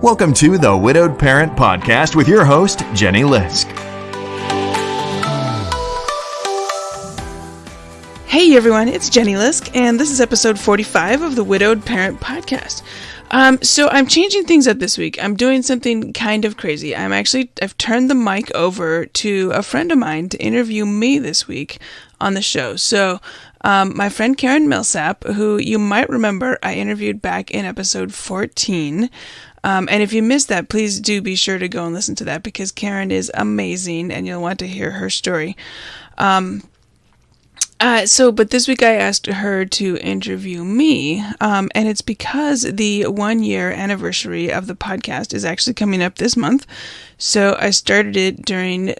Welcome to the Widowed Parent Podcast with your host, Jenny Lisk. Hey everyone, it's Jenny Lisk, and this is episode 45 of the Widowed Parent Podcast. So I'm changing things up this week. I'm doing something kind of crazy. I've turned the mic over to a friend of mine to interview me this week on the show. So my friend Karen Millsap, who you might remember I interviewed back in episode 14. And if you missed that, please do be sure to go and listen to that because Karen is amazing and you'll want to hear her story. But this week I asked her to interview me, and it's because the 1-year anniversary of the podcast is actually coming up this month. So I started it during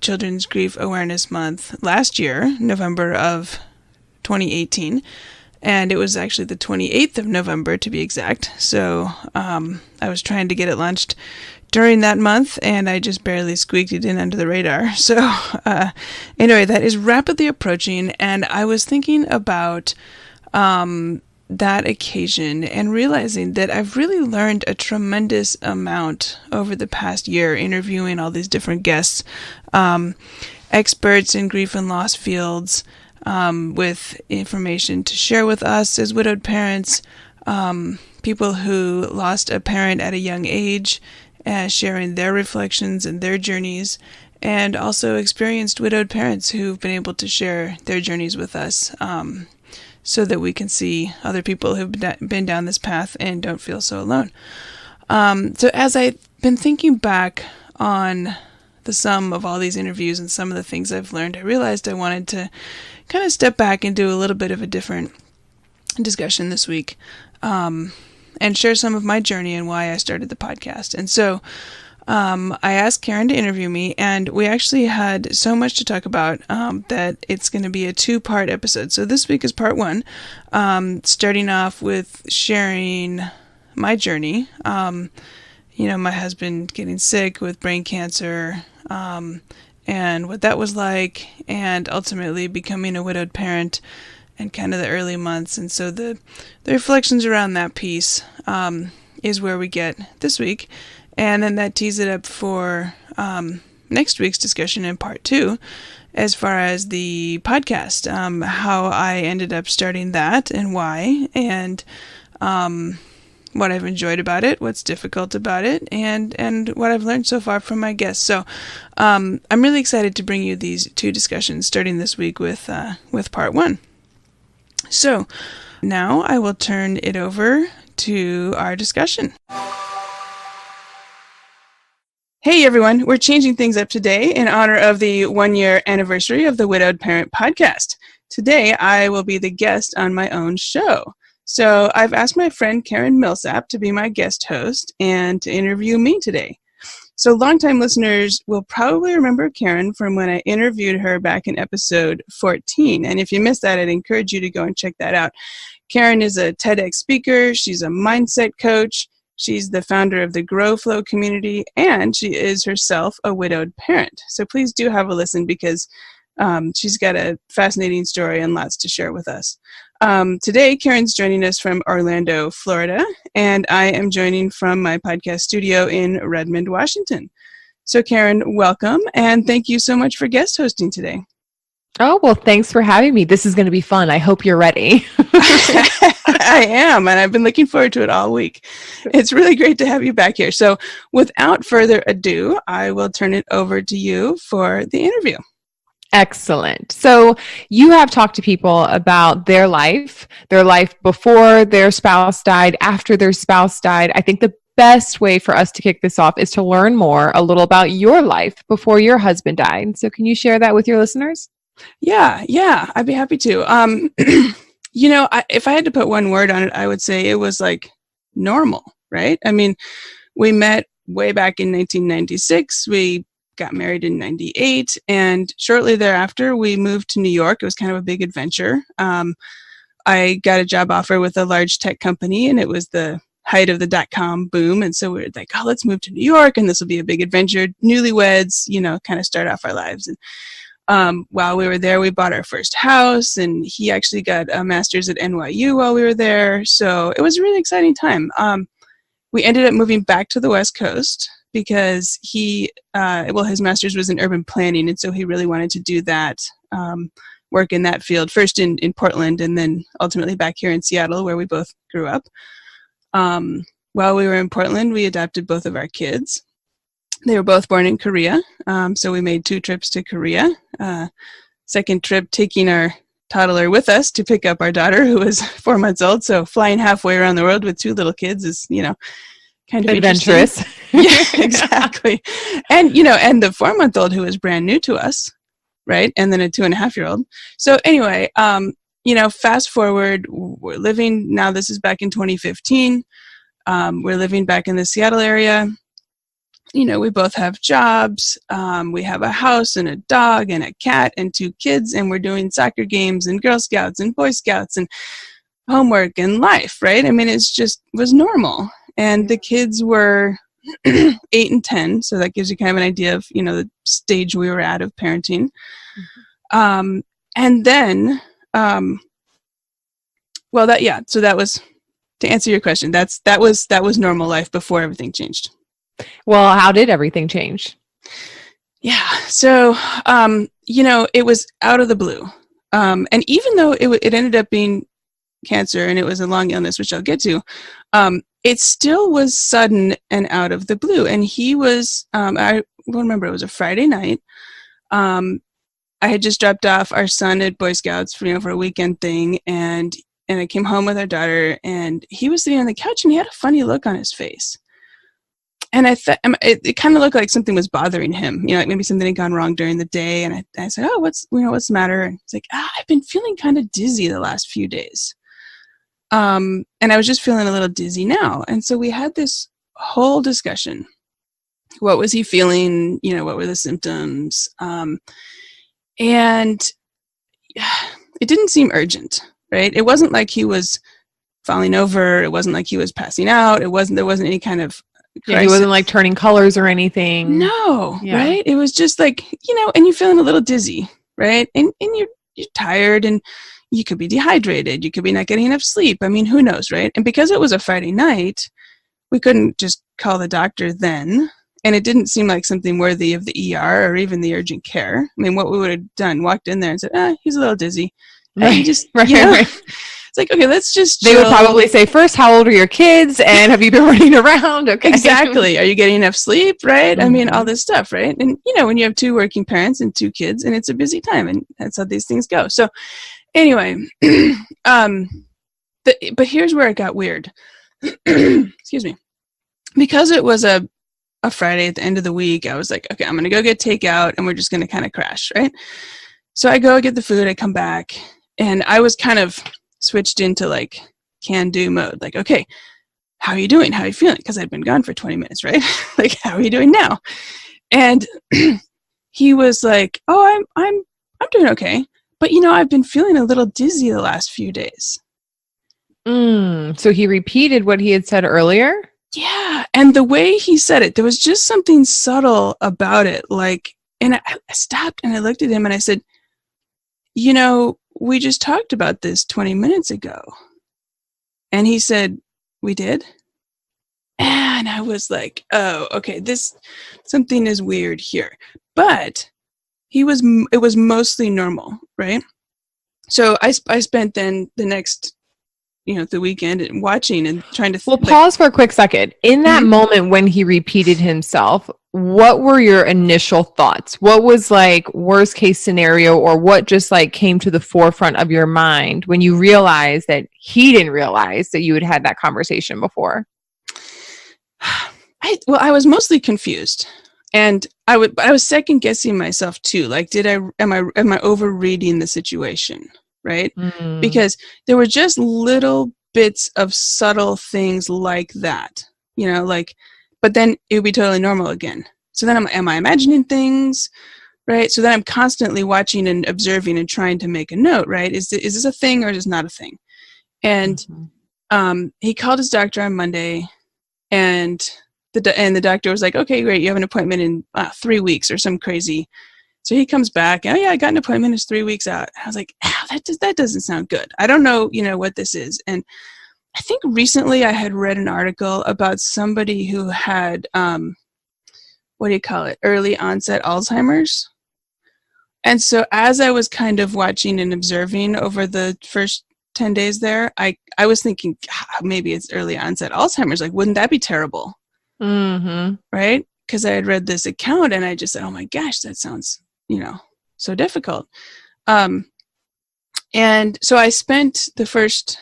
Children's Grief Awareness Month last year, November of 2018. And it was actually the 28th of November to be exact. So I was trying to get it launched during that month, and I just barely squeaked it in under the radar. So anyway, that is rapidly approaching, and I was thinking about that occasion and realizing that I've really learned a tremendous amount over the past year interviewing all these different guests, experts in grief and loss fields, with information to share with us as widowed parents, people who lost a parent at a young age, sharing their reflections and their journeys, and also experienced widowed parents who've been able to share their journeys with us, so that we can see other people who've been down this path and don't feel so alone. So as I've been thinking back on the sum of all these interviews and some of the things I've learned, I realized I wanted to kind of step back and do a little bit of a different discussion this week, and share some of my journey and why I started the podcast. And so I asked Karen to interview me, and we actually had so much to talk about that it's going to be a 2-part episode. So this week is part 1, starting off with sharing my journey, my husband getting sick with brain cancer, and what that was like, and ultimately becoming a widowed parent and kind of the early months. And so the reflections around that piece is where we get this week. And then that tees it up for next week's discussion in part 2, as far as the podcast, how I ended up starting that and why, and what I've enjoyed about it, what's difficult about it, and what I've learned so far from my guests. So I'm really excited to bring you these 2 discussions starting this week with part 1. So now I will turn it over to our discussion. Hey everyone, we're changing things up today in honor of the 1-year anniversary of the Widowed Parent Podcast. Today I will be the guest on my own show. So I've asked my friend Karen Millsap to be my guest host and to interview me today. So longtime listeners will probably remember Karen from when I interviewed her back in episode 14. And if you missed that, I'd encourage you to go and check that out. Karen is a TEDx speaker. She's a mindset coach. She's the founder of the Grow Flow community, and she is herself a widowed parent. So please do have a listen because she's got a fascinating story and lots to share with us. Today, Karen's joining us from Orlando, Florida, and I am joining from my podcast studio in Redmond, Washington. So Karen, welcome, and thank you so much for guest hosting today. Oh, well, thanks for having me. This is going to be fun. I hope you're ready. I am, and I've been looking forward to it all week. It's really great to have you back here. So without further ado, I will turn it over to you for the interview. Excellent. So you have talked to people about their life before their spouse died, after their spouse died. I think the best way for us to kick this off is to learn a little about your life before your husband died. So can you share that with your listeners? Yeah, I'd be happy to. If I had to put one word on it, I would say it was like normal, right? I mean, we met way back in 1996. We got married in 98, and shortly thereafter we moved to New York. It was kind of a big adventure. I got a job offer with a large tech company, and it was the height of the .com boom, and so we were like, let's move to New York, and this will be a big adventure. Newlyweds, kind of start off our lives. And while we were there, we bought our first house, and he actually got a master's at NYU while we were there, so it was a really exciting time. we ended up moving back to the West Coast because his master's was in urban planning, and so he really wanted to do that work in that field, first in Portland, and then ultimately back here in Seattle, where we both grew up. While we were in Portland, we adopted both of our kids. They were both born in Korea, so we made 2 trips to Korea. Second trip, taking our toddler with us to pick up our daughter, who was 4 months old. So flying halfway around the world with 2 little kids is, kind of adventurous. Yeah, exactly. And, and the 4-month-old who was brand new to us, right? And then a 2.5-year-old. So anyway, fast forward, we're living, now this is back in 2015. We're living back in the Seattle area. We both have jobs. We have a house and a dog and a cat and 2 kids, and we're doing soccer games and Girl Scouts and Boy Scouts and homework and life, right? I mean, was normal. And the kids were 8 and 10, so that gives you kind of an idea of, the stage we were at of parenting. And then, so that was, to answer your question, that was normal life before everything changed. Well, how did everything change? Yeah. So, it was out of the blue. And even though it ended up being cancer and it was a long illness, which I'll get to, it still was sudden and out of the blue. And he was, I remember it was a Friday night. I had just dropped off our son at Boy Scouts for a weekend thing. And I came home with our daughter, and he was sitting on the couch and he had a funny look on his face. And I thought it kind of looked like something was bothering him, like maybe something had gone wrong during the day. And I said, "Oh, what's the matter?" And he's like, "I've been feeling kind of dizzy the last few days." And I was just feeling a little dizzy now. And so we had this whole discussion. What was he feeling? What were the symptoms? And it didn't seem urgent, right? It wasn't like he was falling over. It wasn't like he was passing out. There wasn't any kind of crisis. He wasn't like turning colors or anything. No, right? It was just like, and you're feeling a little dizzy, right? And you're tired, and you could be dehydrated. You could be not getting enough sleep. I mean, who knows, right? And because it was a Friday night, we couldn't just call the doctor then. And it didn't seem like something worthy of the ER or even the urgent care. I mean, what we would have done, walked in there and said, he's a little dizzy. And you just, right. It's like, okay, let's just chill. They would probably say, first, how old are your kids? And have you been running around? Okay. Exactly. Are you getting enough sleep? Right. Mm-hmm. I mean, all this stuff. Right. And, when you have 2 working parents and 2 kids, and it's a busy time, and that's how these things go. So anyway, but here's where it got weird. Excuse me. Because it was a Friday at the end of the week, I was like, okay, I'm going to go get takeout, and we're just going to kind of crash. Right. So I go get the food. I come back, and I was kind of switched into like can-do mode. Like, okay, how are you doing? How are you feeling? Because I'd been gone for 20 minutes, right? Like, how are you doing now? And he was like, oh, I'm doing okay. But, I've been feeling a little dizzy the last few days. So he repeated what he had said earlier? Yeah. And the way he said it, there was just something subtle about it. Like, and I stopped and I looked at him and I said, we just talked about this 20 minutes ago. And he said, we did? And I was like, oh, okay, something is weird here. But it was mostly normal, right? So I spent then the next, the weekend watching and trying to... Well, pause for a quick second. In that moment when he repeated himself, what were your initial thoughts? What was like worst case scenario, or what just like came to the forefront of your mind when you realized that he didn't realize that you had had that conversation before? I was mostly confused, and I was second guessing myself too. Like, am I overreading the situation? Right? Mm. Because there were just little bits of subtle things like that, but then it would be totally normal again. So then am I imagining things, right? So then I'm constantly watching and observing and trying to make a note, right? Is this a thing or is this not a thing? And he called his doctor on Monday, and the doctor was like, okay, great, you have an appointment in 3 weeks or some crazy. So he comes back, and, oh yeah, I got an appointment, it's 3 weeks out. I was like, that doesn't sound good. I don't know, what this is. And I think recently I had read an article about somebody who had, what do you call it? Early onset Alzheimer's. And so as I was kind of watching and observing over the first 10 days there, I was thinking, maybe it's early onset Alzheimer's. Like, wouldn't that be terrible? Mm-hmm. Right? Because I had read this account and I just said, oh my gosh, that sounds, so difficult. And so I spent the first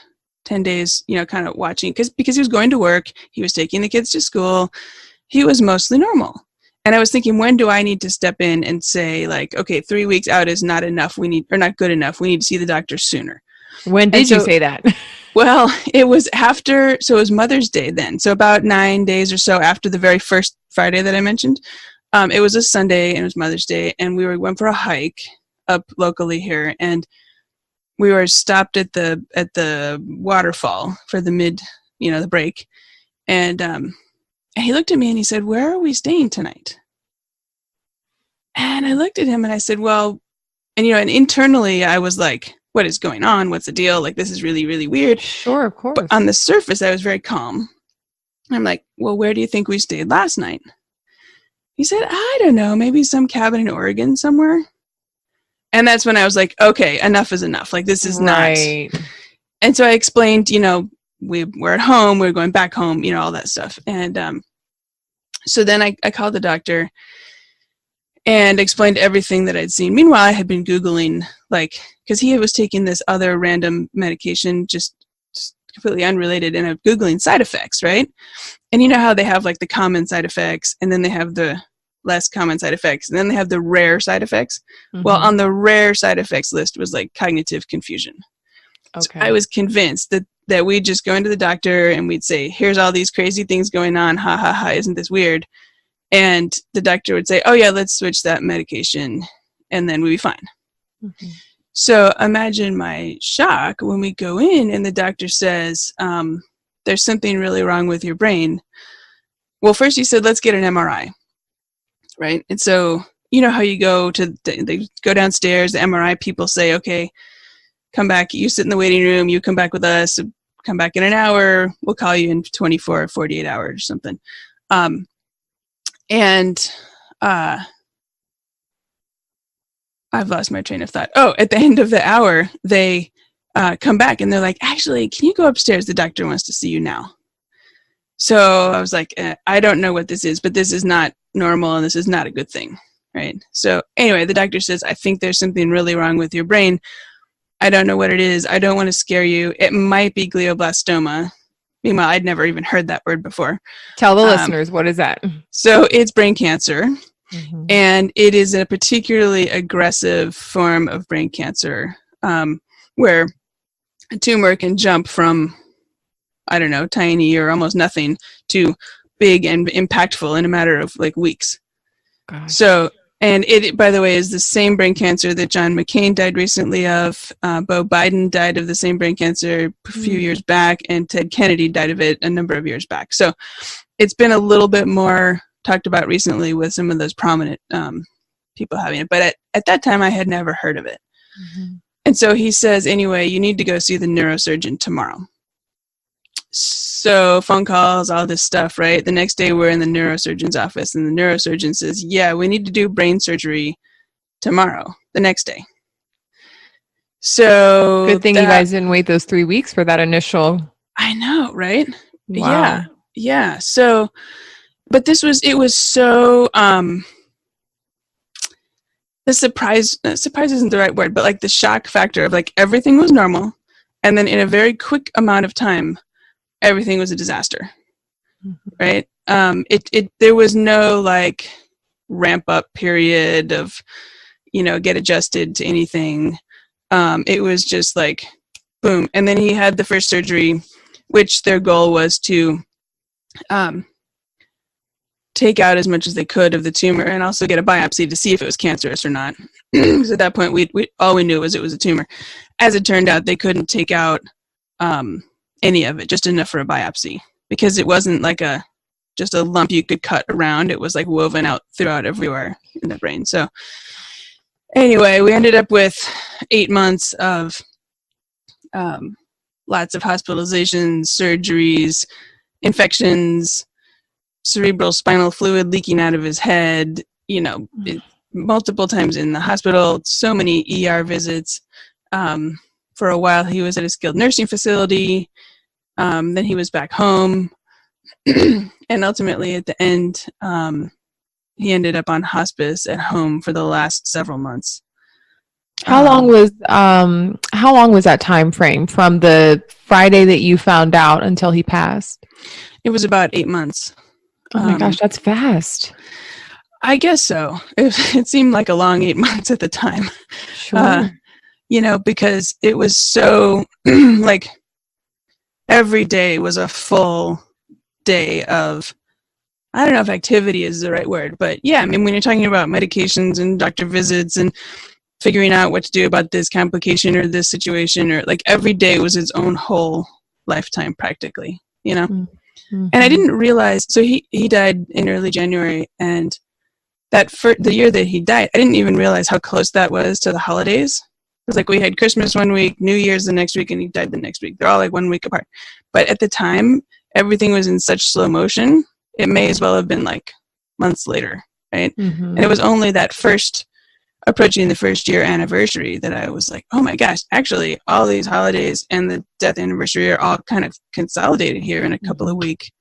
10 days, kind of watching because he was going to work. He was taking the kids to school. He was mostly normal. And I was thinking, when do I need to step in and say, like, okay, 3 weeks out is not enough. Not good enough. We need to see the doctor sooner. When did you say that? Well, it was it was Mother's Day then. So about 9 days or so after the very first Friday that I mentioned. It was a Sunday and it was Mother's Day. And we went for a hike up locally here. And we were stopped at the waterfall for the the break. And he looked at me and he said, "Where are we staying tonight?" And I looked at him and I said, well, and internally I was like, what is going on? What's the deal? Like, this is really, really weird. Sure, of course. But on the surface, I was very calm. I'm like, well, where do you think we stayed last night? He said, I don't know, maybe some cabin in Oregon somewhere. And that's when I was like, okay, enough is enough. Like, this is right. not. And so I explained, we're at home, we're going back home, all that stuff. And so then I called the doctor and explained everything that I'd seen. Meanwhile, I had been Googling, because he was taking this other random medication, just completely unrelated, and I'm Googling side effects, right? And you know how they have, the common side effects, and then they have the less common side effects, and then they have the rare side effects. Mm-hmm. Well, on the rare side effects list was, cognitive confusion. Okay. So I was convinced that we'd just go into the doctor, and we'd say, here's all these crazy things going on, ha, ha, ha, isn't this weird? And the doctor would say, oh, yeah, let's switch that medication, and then we'd be fine. Mm-hmm. So imagine my shock when we go in and the doctor says, there's something really wrong with your brain. Well, first he said, let's get an MRI, right? And so you know how you they go downstairs, the MRI people say, okay, come back, you sit in the waiting room, you come back with us, come back in an hour, we'll call you in 24 or 48 hours or something. I've lost my train of thought. Oh, at the end of the hour, they come back and they're like, actually, can you go upstairs? The doctor wants to see you now. So I was like, I don't know what this is, but this is not normal and this is not a good thing, right? So anyway, the doctor says, I think there's something really wrong with your brain. I don't know what it is. I don't want to scare you. It might be glioblastoma. Meanwhile, I'd never even heard that word before. Tell the listeners, what is that? So it's brain cancer. Mm-hmm. And it is a particularly aggressive form of brain cancer where a tumor can jump from, I don't know, tiny or almost nothing to big and impactful in a matter of weeks. Gosh. So, and it, by the way, is the same brain cancer that John McCain died recently of. Beau Biden died of the same brain cancer a few years back, and Ted Kennedy died of it a number of years back. So it's been a little bit more talked about recently with some of those prominent people having it. But at that time, I had never heard of it. Mm-hmm. And so he says, anyway, you need to go see the neurosurgeon tomorrow. So phone calls, all this stuff, right? The next day we're in the neurosurgeon's office and the neurosurgeon says, yeah, we need to do brain surgery tomorrow, the next day. So good thing you guys didn't wait those 3 weeks for that initial. I know, right? Wow. Yeah. So, but it was so, the surprise isn't the right word, but the shock factor of everything was normal. And then in a very quick amount of time, everything was a disaster, right? There was no ramp up period of, get adjusted to anything. It was just boom. And then he had the first surgery, which their goal was to take out as much as they could of the tumor and also get a biopsy to see if it was cancerous or not. Because at that point, we all we knew was it was a tumor. As it turned out, they couldn't take out any of it, just enough for a biopsy, because it wasn't just a lump you could cut around. It was woven out throughout everywhere in the brain. So anyway, we ended up with 8 months of lots of hospitalizations, surgeries, infections, cerebral spinal fluid leaking out of his head, multiple times in the hospital, so many ER visits. For a while, he was at a skilled nursing facility. Then he was back home. And ultimately, at the end, he ended up on hospice at home for the last several months. How long was that time frame from the Friday that you found out until he passed? It was about 8 months. Oh my gosh, that's fast. I guess so. It seemed like a long 8 months at the time. Sure. Because it was so like every day was a full day of, I don't know if activity is the right word, but yeah, I mean, when you're talking about medications and doctor visits and figuring out what to do about this complication or this situation, or like every day was its own whole lifetime practically, Mm-hmm. And I didn't realize, so he died in early January, and the year that he died, I didn't even realize how close that was to the holidays. It was like we had Christmas one week, New Year's the next week, and he died the next week. They're all like 1 week apart. But at the time, everything was in such slow motion, it may as well have been like months later, right? Mm-hmm. And it was only that approaching the first year anniversary that I was like, oh my gosh, actually all these holidays and the death anniversary are all kind of consolidated here in a couple of week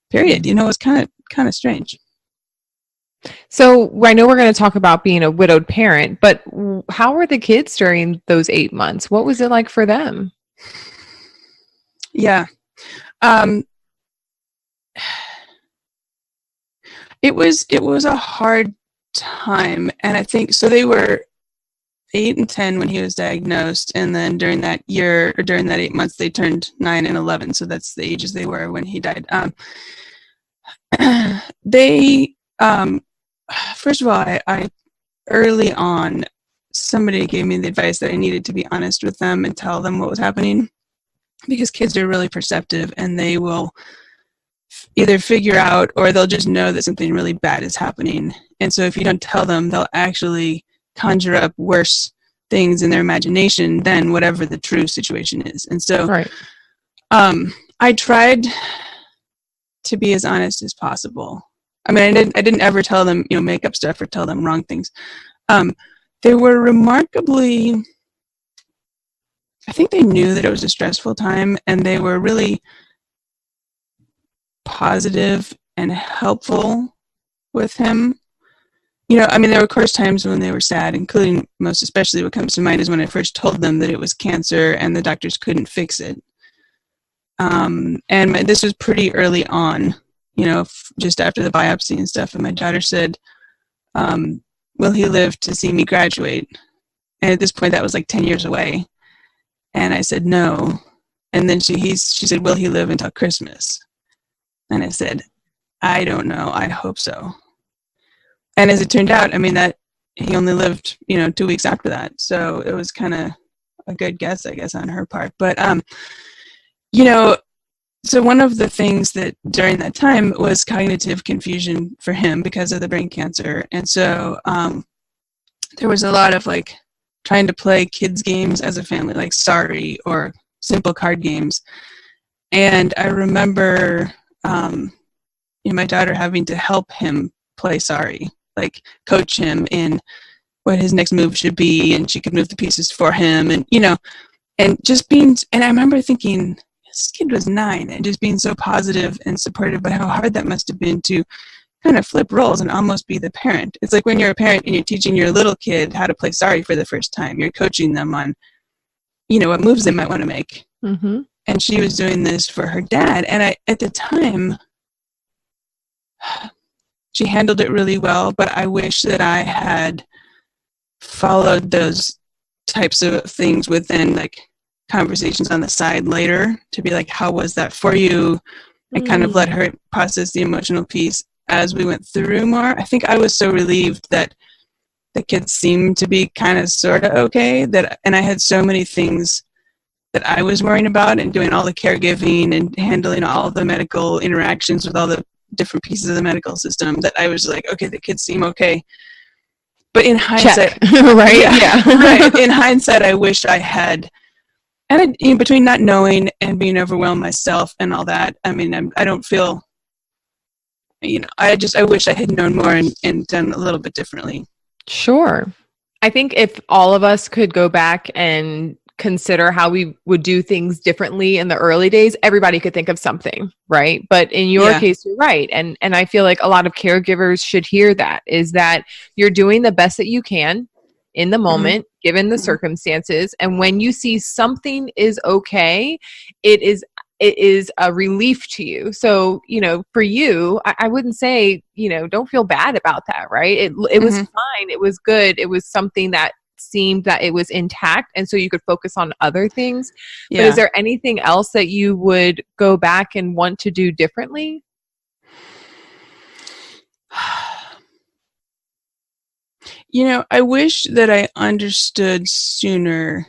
period. It's kind of strange. So I know we're going to talk about being a widowed parent, but how were the kids during those 8 months? What was it like for them? Yeah. It was a hard time, and I think so. They were 8 and 10 when he was diagnosed, and then during that year, or during that 8 months, they turned 9 and 11. So that's the ages they were when he died. They first of all, I early on, somebody gave me the advice that I needed to be honest with them and tell them what was happening, because kids are really perceptive and they will either figure out or they'll just know that something really bad is happening. And so if you don't tell them, they'll actually conjure up worse things in their imagination than whatever the true situation is. And so right. I tried to be as honest as possible. I mean, I didn't ever tell them, make up stuff or tell them wrong things. They were remarkably, I think they knew that it was a stressful time, and they were really positive and helpful with him. There were of course times when they were sad, including most especially what comes to mind is when I first told them that it was cancer and the doctors couldn't fix it. And this was pretty early on, just after the biopsy and stuff. And my daughter said, will he live to see me graduate? And at this point, that was like 10 years away. And I said, no. And then she said, will he live until Christmas? And I said, I don't know. I hope so. And as it turned out, that he only lived, 2 weeks after that. So it was kind of a good guess, I guess, on her part. But, so one of the things that during that time was cognitive confusion for him because of the brain cancer. And so there was a lot of like trying to play kids games as a family, like Sorry or simple card games. And I remember my daughter having to help him play Sorry, like coach him in what his next move should be, and she could move the pieces for him, and and just being. And I remember thinking, this kid was 9, and just being so positive and supportive, but how hard that must have been to kind of flip roles and almost be the parent. It's like when you're a parent and you're teaching your little kid how to play Sorry for the first time. You're coaching them on, what moves they might want to make. Mm-hmm. And she was doing this for her dad. And at the time, she handled it really well, but I wish that I had followed those types of things within like conversations on the side later to be like, how was that for you? And kind of let her process the emotional piece as we went through more. I think I was so relieved that the kids seemed to be kind of sort of okay, and I had so many things that I was worrying about and doing all the caregiving and handling all the medical interactions with all the different pieces of the medical system that I was like, okay, the kids seem okay. But in hindsight, right? Yeah. Right. In hindsight, I wish I had And in between not knowing and being overwhelmed myself and all that, I mean, I don't feel, I wish I had known more and done a little bit differently. Sure. I think if all of us could go back and consider how we would do things differently in the early days, everybody could think of something, right? But in your case, you're right. And I feel like a lot of caregivers should hear that, is that you're doing the best that you can in the moment, given the circumstances. And when you see something is okay, it is a relief to you. So, for you, I wouldn't say, don't feel bad about that, right? It was fine. It was good. It was something that seemed that it was intact. And so you could focus on other things. Yeah. But is there anything else that you would go back and want to do differently? I wish that I understood sooner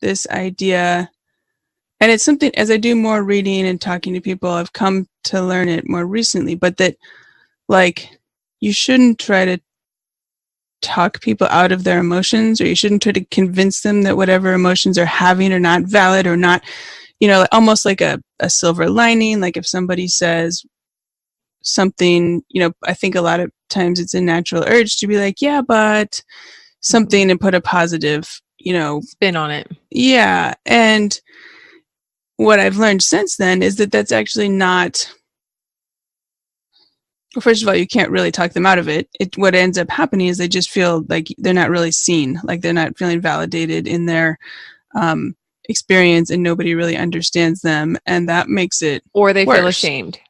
this idea. And it's something, as I do more reading and talking to people, I've come to learn it more recently, but that, you shouldn't try to talk people out of their emotions, or you shouldn't try to convince them that whatever emotions they're having are not valid or not, almost like a silver lining. Like if somebody says something, I think a lot of times it's a natural urge to be like, yeah, but something, and put a positive, spin on it. Yeah. And what I've learned since then is that that's actually not, well, first of all, you can't really talk them out of it. What ends up happening is they just feel like they're not really seen, like they're not feeling validated in their experience, and nobody really understands them. And that makes it Or they worse. Feel ashamed.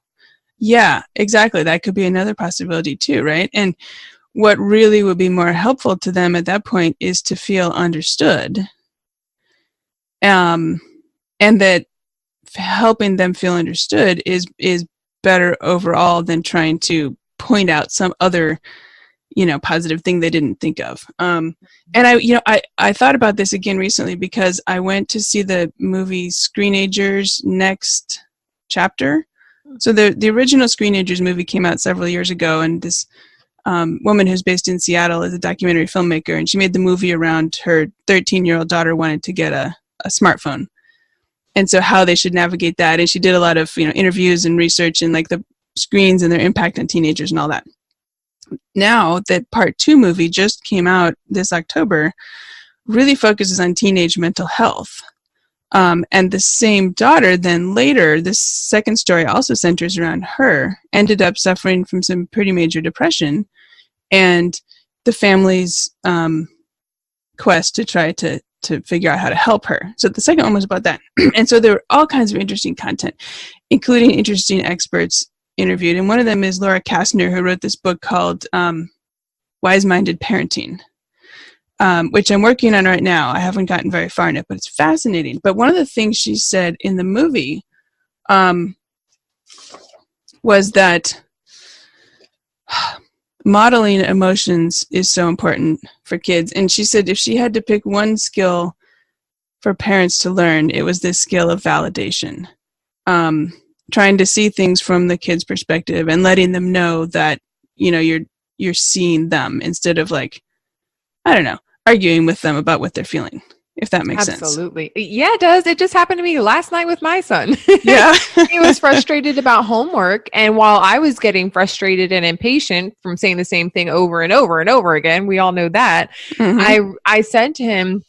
Yeah, exactly. That could be another possibility too, right? And what really would be more helpful to them at that point is to feel understood. And that helping them feel understood is better overall than trying to point out some other, positive thing they didn't think of. And I thought about this again recently because I went to see the movie Screenagers Next Chapter. So the original Screenagers movie came out several years ago, and this woman who's based in Seattle is a documentary filmmaker, and she made the movie around her 13-year-old daughter wanted to get a smartphone. And so how they should navigate that. And she did a lot of, interviews and research and the screens and their impact on teenagers and all that. Now that part 2 movie just came out this October, really focuses on teenage mental health. And the same daughter then later, this second story also centers around her, ended up suffering from some pretty major depression, and the family's quest to try to figure out how to help her. So the second one was about that. And so there were all kinds of interesting content, including interesting experts interviewed. And one of them is Laura Kastner, who wrote this book called Wise-Minded Parenting, which I'm working on right now. I haven't gotten very far in it, but it's fascinating. But one of the things she said in the movie was that modeling emotions is so important for kids. And she said if she had to pick one skill for parents to learn, it was this skill of validation. Trying to see things from the kid's perspective and letting them know that, you're seeing them instead of arguing with them about what they're feeling, if that makes sense. Absolutely. Yeah, it does. It just happened to me last night with my son. Yeah. He was frustrated about homework. And while I was getting frustrated and impatient from saying the same thing over and over and over again, we all know that, I said to him,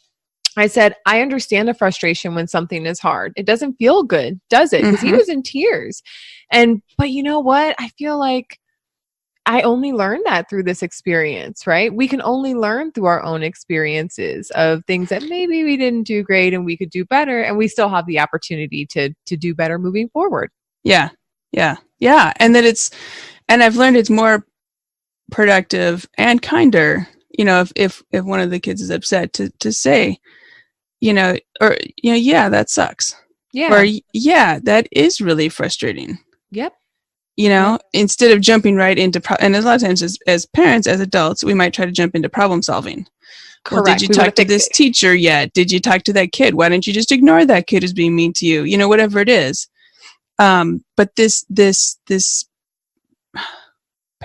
I understand the frustration when something is hard. It doesn't feel good, does it? Because he was in tears. But you know what? I feel like I only learned that through this experience, right? We can only learn through our own experiences of things that maybe we didn't do great and we could do better. And we still have the opportunity to do better moving forward. Yeah. And I've learned it's more productive and kinder, if one of the kids is upset to say, yeah, that sucks. Yeah. Or yeah, that is really frustrating. Yep. Instead of jumping right into, and a lot of times as parents, as adults, we might try to jump into problem solving. Correct. Well, did you talk to this teacher yet? Did you talk to that kid? Why don't you just ignore that kid who's being mean to you? Whatever it is. But this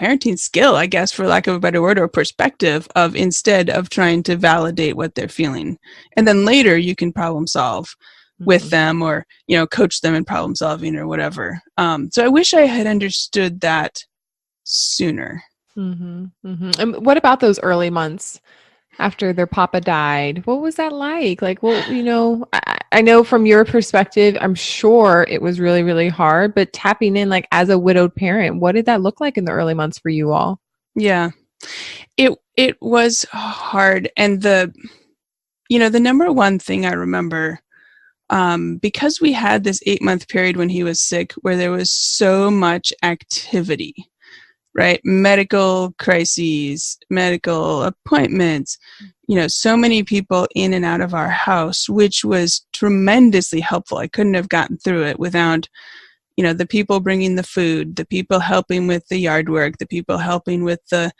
parenting skill, I guess, for lack of a better word, or perspective of instead of trying to validate what they're feeling. And then later you can problem solve with them, or, coach them in problem solving or whatever. So I wish I had understood that sooner. And what about those early months after their papa died? What was that like? Like, well, I know from your perspective, I'm sure it was really, really hard, but tapping in, like, as a widowed parent, what did that look like in the early months for you all? Yeah, it was hard. And the number one thing I remember, because we had this 8-month period when he was sick where there was so much activity, right? Medical crises, medical appointments, so many people in and out of our house, which was tremendously helpful. I couldn't have gotten through it without, the people bringing the food, the people helping with the yard work, the people helping with the,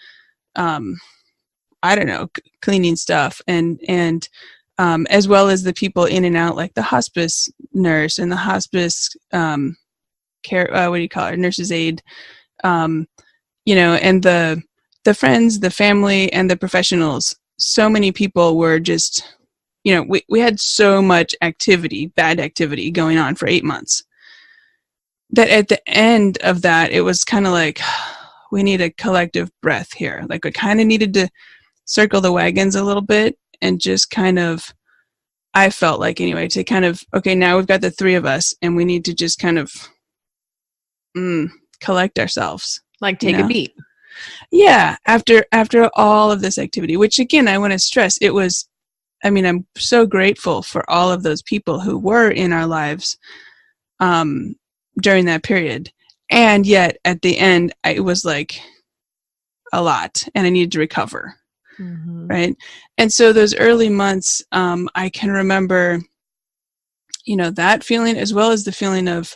cleaning stuff, and as well as the people in and out, like the hospice nurse and the hospice care, nurse's aide, and the friends, the family, and the professionals. So many people were just, we had so much bad activity going on for 8 months, that at the end of that, it was kind of like, we need a collective breath here. Like, we kind of needed to circle the wagons a little bit and just kind of, I felt like anyway, to kind of, okay, now we've got the 3 of us and we need to just kind of collect ourselves. Like, take a beat. Yeah. After all of this activity, which again, I want to stress, I'm so grateful for all of those people who were in our lives during that period. And yet at the end, it was like a lot and I needed to recover. Right. And so those early months, I can remember, that feeling, as well as the feeling of,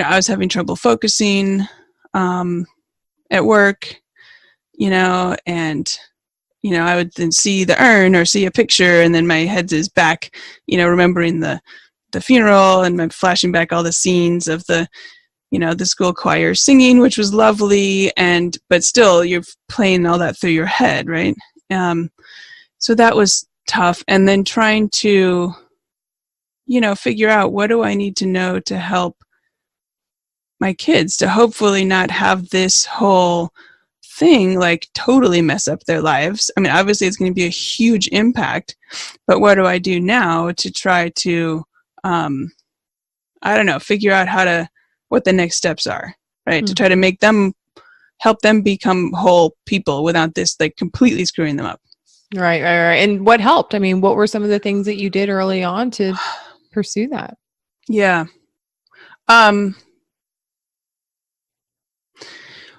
I was having trouble focusing at work, and, I would then see the urn or see a picture, and then my head is back, remembering the funeral, and I'm flashing back all the scenes of the school choir singing, which was lovely, but still you're playing all that through your head, right? So that was tough. And then trying to, figure out, what do I need to know to help my kids to hopefully not have this whole thing like totally mess up their lives. I mean, obviously it's going to be a huge impact, but what do I do now to try to, figure out what the next steps are, right? To try to help them become whole people without this like completely screwing them up. Right. And what helped? I mean, what were some of the things that you did early on to pursue that? Yeah.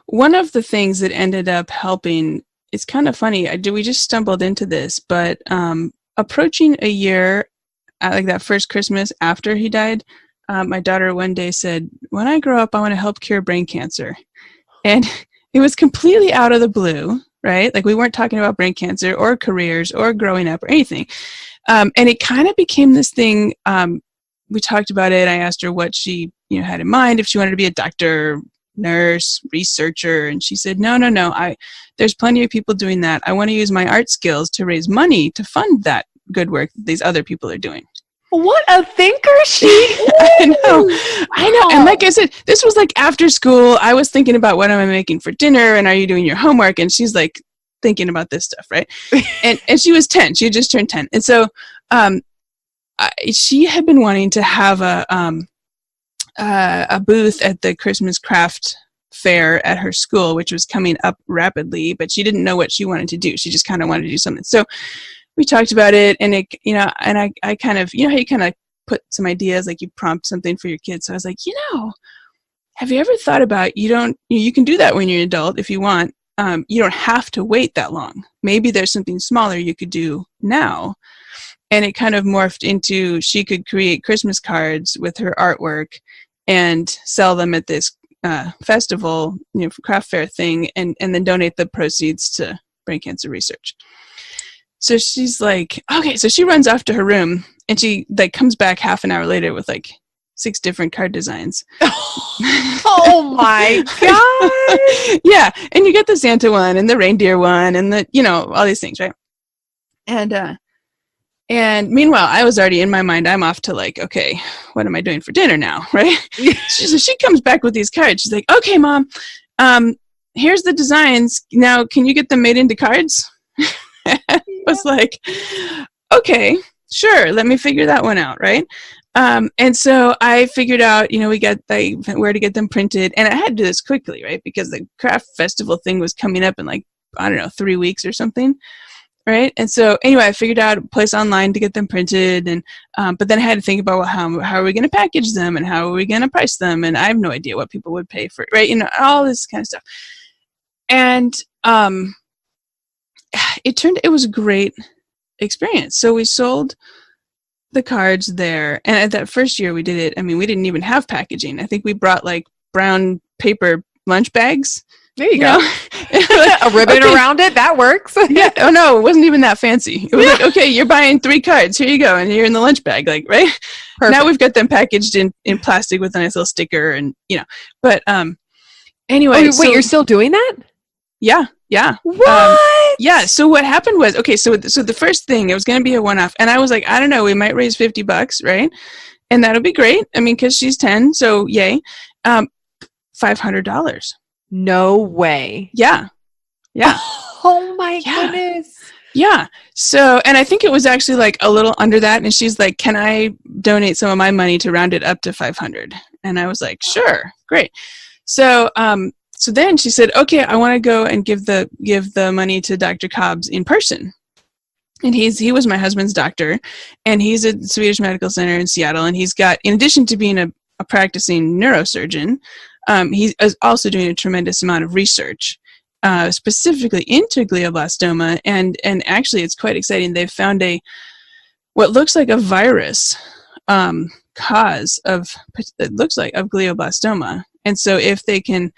One of the things that ended up helping, it's kind of funny, we just stumbled into this, but approaching a year, like that first Christmas after he died, my daughter one day said, when I grow up, I want to help cure brain cancer. And it was completely out of the blue, right? Like, we weren't talking about brain cancer or careers or growing up or anything. And it kind of became this thing. We talked about it. I asked her what she had in mind, if she wanted to be a doctor, nurse, researcher, and she said, no, there's plenty of people doing that. I want to use my art skills to raise money to fund that good work that these other people are doing. What a thinker she is. I know. And like I said, this was like after school. I was thinking about, what am I making for dinner, and are you doing your homework? And she's like thinking about this stuff, right? and she was 10. She had just turned 10. And so she had been wanting to have a booth at the Christmas craft fair at her school, which was coming up rapidly, but she didn't know what she wanted to do. She just kind of wanted to do something. So we talked about it, and I kind of, how you kind of put some ideas, like you prompt something for your kids. So I was like, have you ever thought about, you can do that when you're an adult if you want. You don't have to wait that long. Maybe there's something smaller you could do now. And it kind of morphed into, she could create Christmas cards with her artwork and sell them at this festival, craft fair thing, and then donate the proceeds to brain cancer research. So she's like, okay. So she runs off to her room, and she like comes back half an hour later with like 6 different card designs. Oh my God. Yeah. And you get the Santa one and the reindeer one and the, all these things, right? And meanwhile, I was already in my mind, I'm off to like, okay, what am I doing for dinner now? Right? So she comes back with these cards. She's like, okay, Mom, here's the designs. Now, can you get them made into cards? I was like, okay, sure. Let me figure that one out. Right. And so I figured out, we got where to get them printed, and I had to do this quickly, right? Because the craft festival thing was coming up in 3 weeks or something. Right. And so anyway, I figured out a place online to get them printed. And, but then I had to think about, well, how are we going to package them and how are we going to price them? And I have no idea what people would pay for it. Right. All this kind of stuff. And, it was a great experience. So we sold the cards there. And at that first year we did it, we didn't even have packaging. I think we brought brown paper lunch bags. There you go. A ribbon around it. That works. Yeah. Oh no, it wasn't even that fancy. It was like, okay, you're buying 3 cards. Here you go. And you're in the lunch bag, right? Perfect. Now we've got them packaged in plastic with a nice little sticker and, but, anyway. Oh, wait, you're still doing that? Yeah. Yeah. What? Yeah. So what happened was, okay, so the first thing, it was going to be a one-off. And I was like, I don't know, we might raise $50, right? And that'll be great. Cause she's 10. So yay. $500. No way. Yeah. Yeah. Oh my goodness. Yeah. So, and I think it was actually a little under that. And she's like, can I donate some of my money to round it up to 500? And I was like, sure. Great. So, so then she said, okay, I want to go and give the money to Dr. Cobbs in person. And he was my husband's doctor, and he's at the Swedish Medical Center in Seattle. And he's got, in addition to being a practicing neurosurgeon, he is also doing a tremendous amount of research, specifically into glioblastoma. And actually, it's quite exciting. They've found what looks like a virus cause of glioblastoma. And so if they can,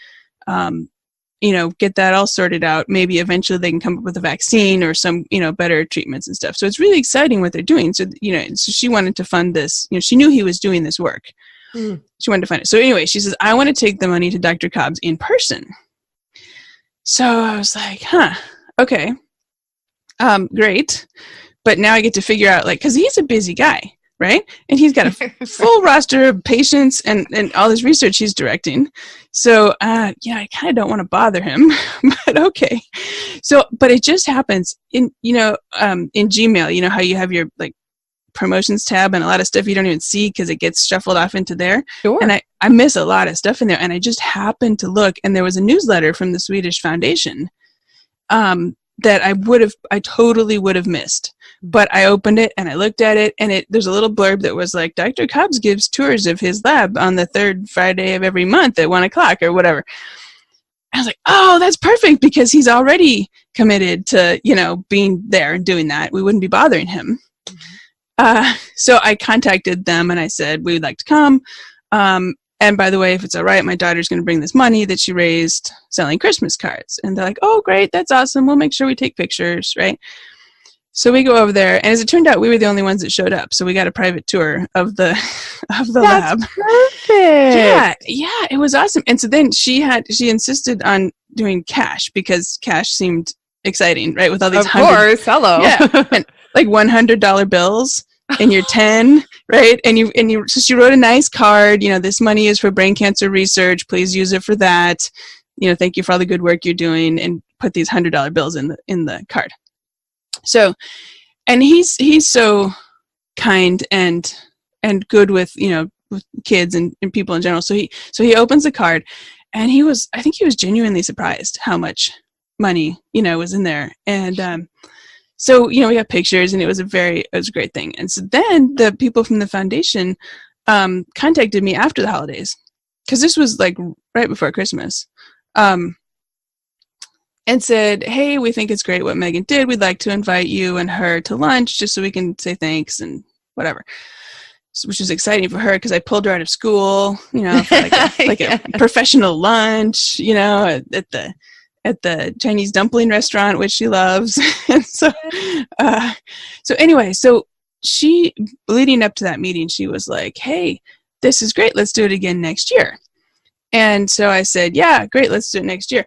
get that all sorted out, maybe eventually they can come up with a vaccine or some, better treatments and stuff. So it's really exciting what they're doing. So, so she wanted to fund this. She knew he was doing this work. She wanted to find it. So anyway, she says, I want to take the money to Dr. Cobbs in person. So I was like, okay, great. But now I get to figure out, because he's a busy guy, right? And he's got a full roster of patients and all this research he's directing. So, I kind of don't want to bother him, but okay. So, but it just happens in Gmail, how you have your promotions tab and a lot of stuff you don't even see because it gets shuffled off into there. Sure. And I miss a lot of stuff in there. And I just happened to look, and there was a newsletter from the Swedish Foundation that I totally would have missed. But I opened it and I looked at it, and there's a little blurb that was like, Dr. Cobbs gives tours of his lab on the 3rd Friday of every month at 1:00 or whatever. I was like, oh, that's perfect, because he's already committed to, being there and doing that. We wouldn't be bothering him. So I contacted them and I said, we would like to come. And by the way, if it's all right, my daughter's going to bring this money that she raised selling Christmas cards. And they're like, oh, great. That's awesome. We'll make sure we take pictures. Right. So we go over there, and as it turned out, we were the only ones that showed up. So we got a private tour of the lab. Perfect. Yeah, it was awesome. And so then she insisted on doing cash, because cash seemed exciting, right? With all these hello. Yeah, and $100 bills, and you're 10, right? So she wrote a nice card. This money is for brain cancer research. Please use it for that. Thank you for all the good work you're doing, and put these $100 bills in the card. So, and he's so kind and good with, with kids and people in general. So he opens the card, and I think he was genuinely surprised how much money, was in there. And, so, we got pictures, and it was a great thing. And so then the people from the foundation, contacted me after the holidays, because this was right before Christmas. And said, hey, we think it's great what Megan did. We'd like to invite you and her to lunch just so we can say thanks and whatever. So, which was exciting for her, because I pulled her out of school, for a professional lunch, at the Chinese dumpling restaurant, which she loves. And so anyway, so she, leading up to that meeting, she was like, hey, this is great. Let's do it again next year. And so I said, yeah, great. Let's do it next year.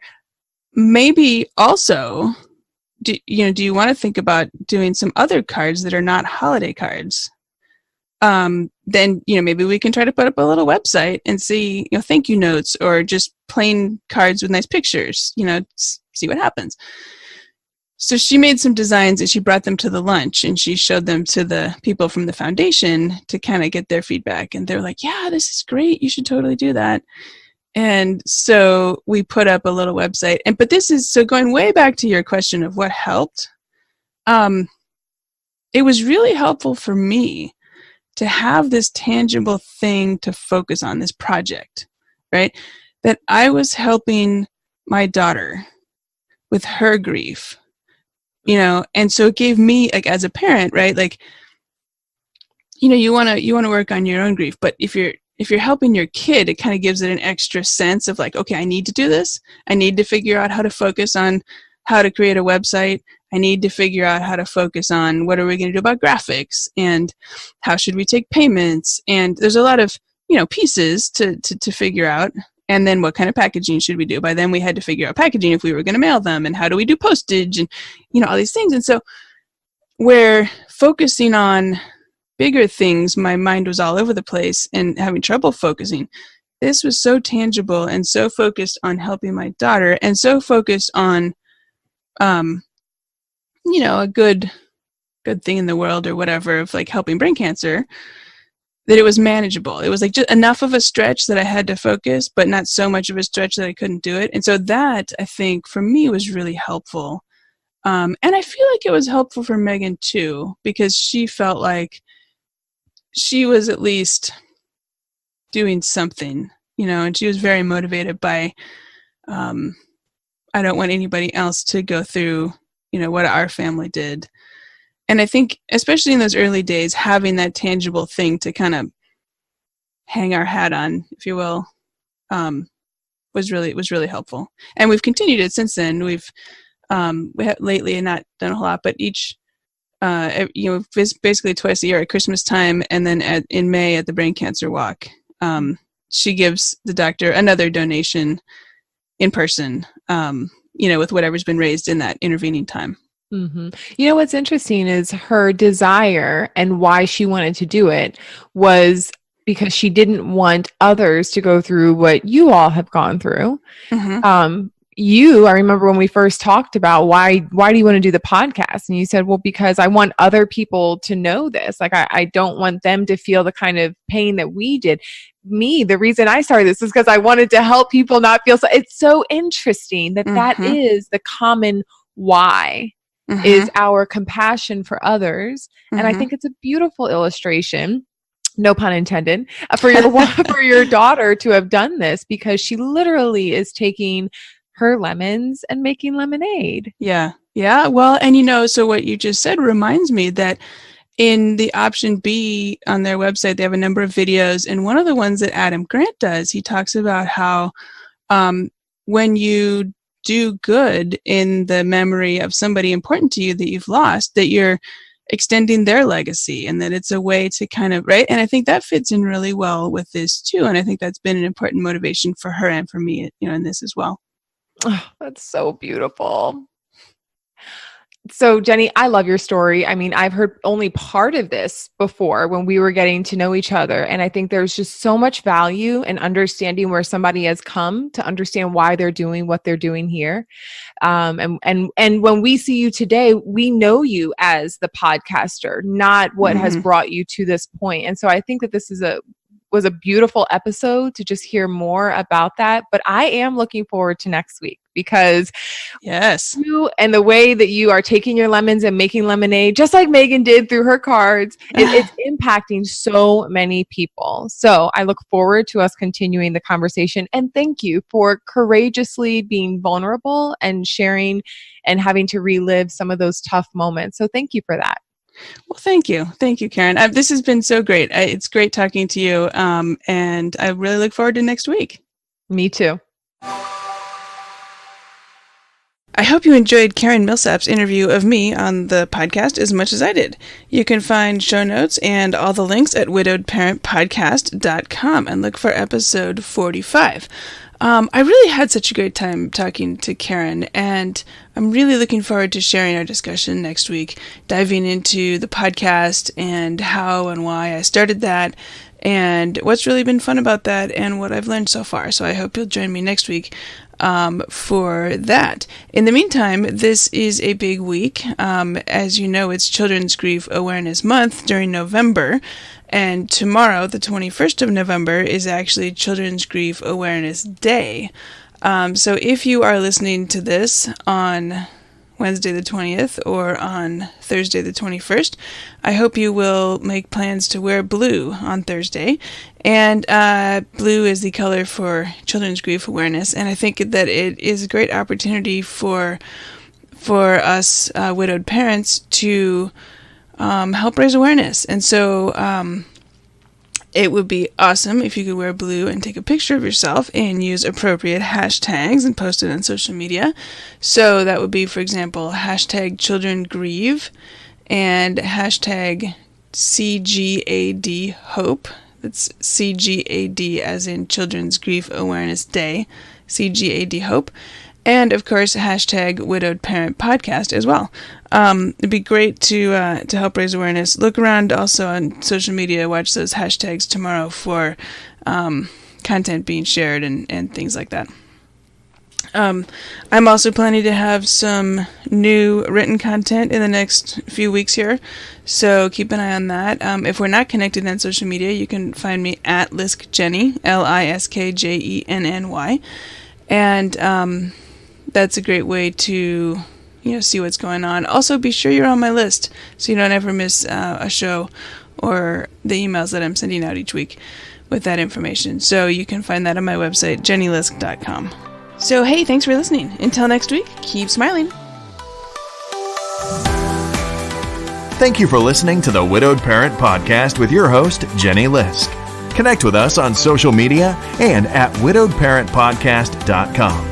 Maybe also, do you want to think about doing some other cards that are not holiday cards? Then, maybe we can try to put up a little website and see, thank you notes or just plain cards with nice pictures, see what happens. So she made some designs and she brought them to the lunch and she showed them to the people from the foundation to kind of get their feedback. And they're like, yeah, this is great. You should totally do that. And so we put up a little website. But this is, so going way back to your question of what helped, it was really helpful for me to have this tangible thing to focus on, this project, right? That I was helping my daughter with her grief, and so it gave me, like, as a parent, right? Like, you want to work on your own grief, but if you're helping your kid, it kind of gives it an extra sense of like, okay, I need to do this. I need to figure out how to focus on how to create a website. I need to figure out how to focus on what are we going to do about graphics and how should we take payments. And there's a lot of, pieces to figure out. And then what kind of packaging should we do? By then we had to figure out packaging if we were going to mail them, and how do we do postage and, all these things. And so where focusing on bigger things, my mind was all over the place and having trouble focusing. This was so tangible and so focused on helping my daughter and so focused on, a good thing in the world or whatever of like helping brain cancer, that it was manageable. It was like just enough of a stretch that I had to focus, but not so much of a stretch that I couldn't do it. And so that, I think, for me was really helpful. And I feel like it was helpful for Megan too, because she felt like she was at least doing something, and she was very motivated by, I don't want anybody else to go through, what our family did. And I think, especially in those early days, having that tangible thing to kind of hang our hat on, if you will, was really helpful. And we've continued it since then. We have lately not done a whole lot, but each, basically twice a year at Christmas time, and then in May at the Brain Cancer Walk, she gives the doctor another donation in person, with whatever's been raised in that intervening time. Mm-hmm. What's interesting is her desire and why she wanted to do it was because she didn't want others to go through what you all have gone through. Mm-hmm. I remember when we first talked about why do you want to do the podcast? And you said, well, because I want other people to know this. Like, I don't want them to feel the kind of pain that we did. The reason I started this is because I wanted to help people not feel so. It's so interesting that that is the common why. Is our compassion for others. And I think it's a beautiful illustration, no pun intended, for your daughter to have done this, because she literally is taking her lemons and making lemonade. Yeah. Yeah. Well, and so what you just said reminds me that in the option B on their website, they have a number of videos. And one of the ones that Adam Grant does, he talks about how when you do good in the memory of somebody important to you that you've lost, that you're extending their legacy, and that it's a way to kind of, right? And I think that fits in really well with this too. And I think that's been an important motivation for her and for me, in this as well. Oh, that's so beautiful. So Jenny, I love your story. I mean, I've heard only part of this before when we were getting to know each other. And I think there's just so much value in understanding where somebody has come to understand why they're doing what they're doing here. And when we see you today, we know you as the podcaster, not what has brought you to this point. And so I think that this was a beautiful episode to just hear more about that. But I am looking forward to next week, because yes, you and the way that you are taking your lemons and making lemonade, just like Megan did through her cards, it's impacting so many people. So I look forward to us continuing the conversation. And thank you for courageously being vulnerable and sharing and having to relive some of those tough moments. So thank you for that. Well, thank you. Thank you, Karen. This has been so great. It's great talking to you. And I really look forward to next week. Me too. I hope you enjoyed Karen Millsap's interview of me on the podcast as much as I did. You can find show notes and all the links at widowedparentpodcast.com and look for episode 45. I really had such a great time talking to Karen, and I'm really looking forward to sharing our discussion next week, diving into the podcast and how and why I started that, and what's really been fun about that and what I've learned so far. So I hope you'll join me next week for that. In the meantime, this is a big week. As you know, it's Children's Grief Awareness Month during November, and tomorrow, the 21st of November, is actually Children's Grief Awareness Day. So if you are listening to this on Wednesday the 20th or on Thursday the 21st, I hope you will make plans to wear blue on Thursday. And blue is the color for Children's Grief Awareness, and I think that it is a great opportunity for us widowed parents to help raise awareness. And so it would be awesome if you could wear blue and take a picture of yourself and use appropriate hashtags and post it on social media. So that would be, for example, hashtag Children Grieve and hashtag CGAD Hope. That's CGAD as in Children's Grief Awareness Day, CGAD Hope. And, of course, hashtag Widowed Parent Podcast as well. It'd be great to help raise awareness. Look around also on social media. Watch those hashtags tomorrow for content being shared and things like that. I'm also planning to have some new written content in the next few weeks here, so keep an eye on that. If we're not connected on social media, you can find me at Lisk Jenny, LiskJenny, and that's a great way to see what's going on. Also, be sure you're on my list so you don't ever miss a show or the emails that I'm sending out each week with that information. So you can find that on my website, jennylisk.com. So hey, thanks for listening. Until next week, keep smiling. Thank you for listening to the Widowed Parent Podcast with your host, Jenny Lisk. Connect with us on social media and at widowedparentpodcast.com.